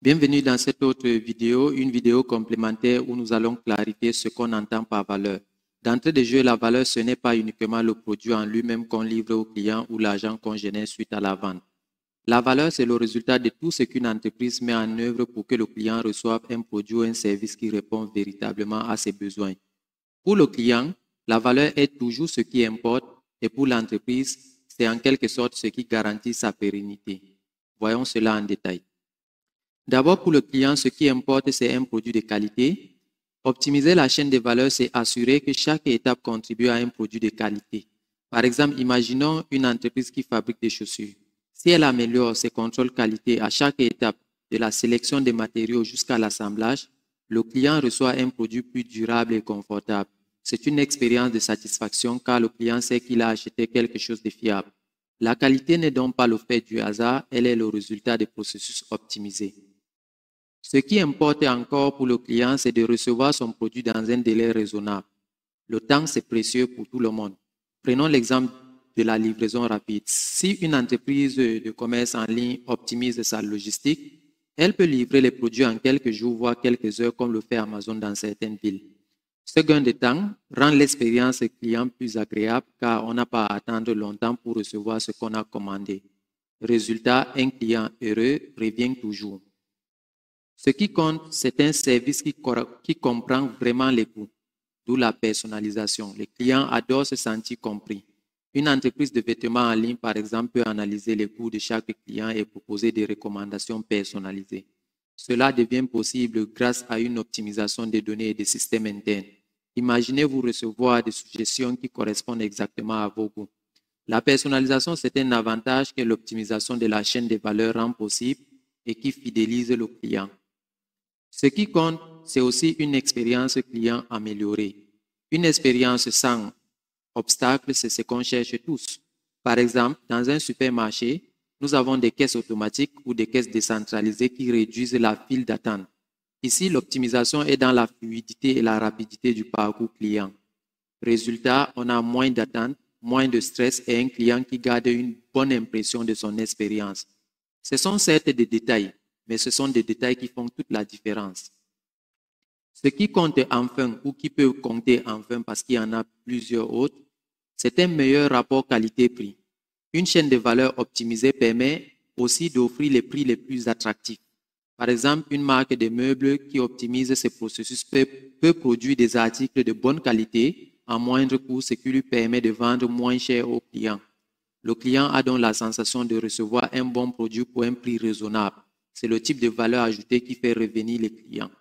Bienvenue dans cette autre vidéo, une vidéo complémentaire où nous allons clarifier ce qu'on entend par valeur. D'entrée de jeu, la valeur, ce n'est pas uniquement le produit en lui-même qu'on livre au client ou l'argent qu'on génère suite à la vente. La valeur, c'est le résultat de tout ce qu'une entreprise met en œuvre pour que le client reçoive un produit ou un service qui répond véritablement à ses besoins. Pour le client, la valeur est toujours ce qui importe et pour l'entreprise, c'est en quelque sorte ce qui garantit sa pérennité. Voyons cela en détail. D'abord, pour le client, ce qui importe, c'est un produit de qualité. Optimiser la chaîne de valeur, c'est assurer que chaque étape contribue à un produit de qualité. Par exemple, imaginons une entreprise qui fabrique des chaussures. Si elle améliore ses contrôles qualité à chaque étape, de la sélection des matériaux jusqu'à l'assemblage, le client reçoit un produit plus durable et confortable. C'est une expérience de satisfaction car le client sait qu'il a acheté quelque chose de fiable. La qualité n'est donc pas le fait du hasard, elle est le résultat des processus optimisés. Ce qui importe encore pour le client, c'est de recevoir son produit dans un délai raisonnable. Le temps, c'est précieux pour tout le monde. Prenons l'exemple de la livraison rapide. Si une entreprise de commerce en ligne optimise sa logistique, elle peut livrer les produits en quelques jours, voire quelques heures, comme le fait Amazon dans certaines villes. Ce gain de temps rend l'expérience client plus agréable car on n'a pas à attendre longtemps pour recevoir ce qu'on a commandé. Résultat, un client heureux revient toujours. Ce qui compte, c'est un service qui comprend vraiment les coûts, d'où la personnalisation. Les clients adorent se sentir compris. Une entreprise de vêtements en ligne, par exemple, peut analyser les coûts de chaque client et proposer des recommandations personnalisées. Cela devient possible grâce à une optimisation des données et des systèmes internes. Imaginez-vous recevoir des suggestions qui correspondent exactement à vos goûts. La personnalisation, c'est un avantage que l'optimisation de la chaîne de valeur rend possible et qui fidélise le client. Ce qui compte, c'est aussi une expérience client améliorée. Une expérience sans obstacle, c'est ce qu'on cherche tous. Par exemple, dans un supermarché, nous avons des caisses automatiques ou des caisses décentralisées qui réduisent la file d'attente. Ici, l'optimisation est dans la fluidité et la rapidité du parcours client. Résultat, on a moins d'attente, moins de stress et un client qui garde une bonne impression de son expérience. Ce sont certes des détails, mais ce sont des détails qui font toute la différence. Ce qui compte enfin, ou qui peut compter enfin parce qu'il y en a plusieurs autres, c'est un meilleur rapport qualité-prix. Une chaîne de valeur optimisée permet aussi d'offrir les prix les plus attractifs. Par exemple, une marque de meubles qui optimise ses processus peut produire des articles de bonne qualité à moindre coût, ce qui lui permet de vendre moins cher aux clients. Le client a donc la sensation de recevoir un bon produit pour un prix raisonnable. C'est le type de valeur ajoutée qui fait revenir les clients.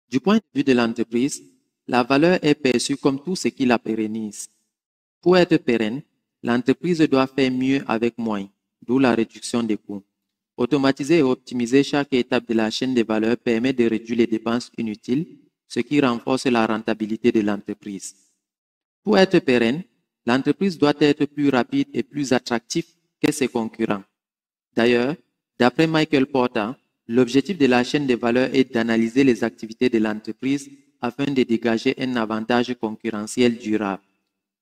Du point de vue de l'entreprise, la valeur est perçue comme tout ce qui la pérennise. Pour être pérenne, l'entreprise doit faire mieux avec moins, d'où la réduction des coûts. Automatiser et optimiser chaque étape de la chaîne de valeur permet de réduire les dépenses inutiles, ce qui renforce la rentabilité de l'entreprise. Pour être pérenne, l'entreprise doit être plus rapide et plus attractive que ses concurrents. D'ailleurs, d'après Michael Porter, l'objectif de la chaîne de valeur est d'analyser les activités de l'entreprise afin de dégager un avantage concurrentiel durable.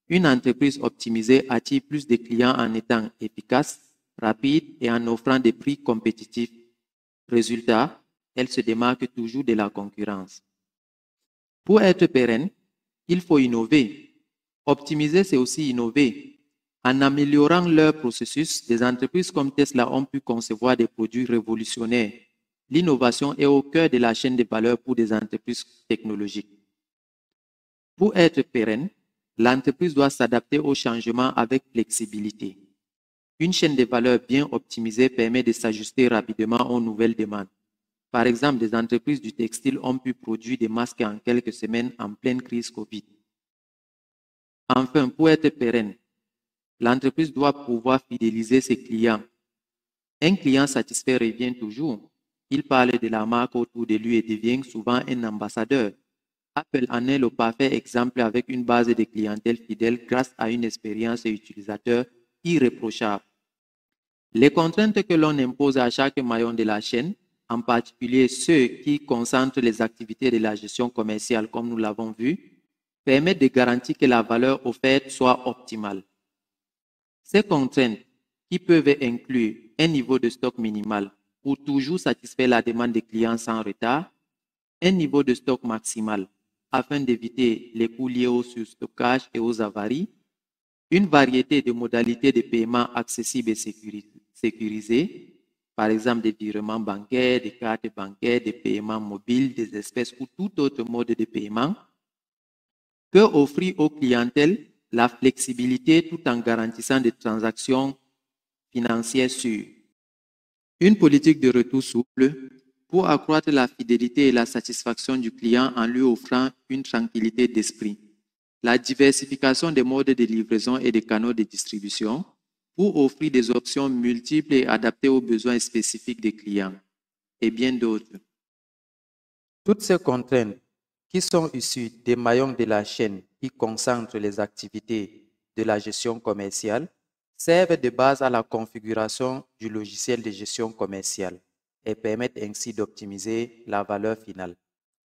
Une entreprise optimisée attire plus de clients en étant efficace, rapide et en offrant des prix compétitifs. Résultat, elle se démarque toujours de la concurrence. Pour être pérenne, il faut innover. Optimiser, c'est aussi innover. En améliorant leur processus, des entreprises comme Tesla ont pu concevoir des produits révolutionnaires. L'innovation est au cœur de la chaîne de valeur pour des entreprises technologiques. Pour être pérenne, l'entreprise doit s'adapter aux changements avec flexibilité. Une chaîne de valeur bien optimisée permet de s'ajuster rapidement aux nouvelles demandes. Par exemple, des entreprises du textile ont pu produire des masques en quelques semaines en pleine crise Covid. Enfin, pour être pérenne, l'entreprise doit pouvoir fidéliser ses clients. Un client satisfait revient toujours. Il parle de la marque autour de lui et devient souvent un ambassadeur. Apple en est le parfait exemple avec une base de clientèle fidèle grâce à une expérience utilisateur irréprochable. Les contraintes que l'on impose à chaque maillon de la chaîne, en particulier ceux qui concentrent les activités de la gestion commerciale comme nous l'avons vu, permettent de garantir que la valeur offerte soit optimale. Ces contraintes, qui peuvent inclure un niveau de stock minimal pour toujours satisfaire la demande des clients sans retard, un niveau de stock maximal afin d'éviter les coûts liés au surstockage et aux avaries, une variété de modalités de paiement accessibles et sécurisées, par exemple des virements bancaires, des cartes bancaires, des paiements mobiles, des espèces ou tout autre mode de paiement, peut offrir aux clientèles la flexibilité tout en garantissant des transactions financières sûres. Une politique de retour souple pour accroître la fidélité et la satisfaction du client en lui offrant une tranquillité d'esprit. La diversification des modes de livraison et des canaux de distribution pour offrir des options multiples et adaptées aux besoins spécifiques des clients, et bien d'autres. Toutes ces contraintes qui sont issues des maillons de la chaîne qui concentrent les activités de la gestion commerciale servent de base à la configuration du logiciel de gestion commerciale et permettent ainsi d'optimiser la valeur finale.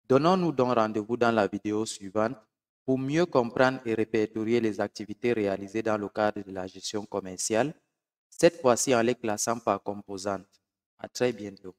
Donnons-nous donc rendez-vous dans la vidéo suivante pour mieux comprendre et répertorier les activités réalisées dans le cadre de la gestion commerciale, cette fois-ci en les classant par composantes. À très bientôt.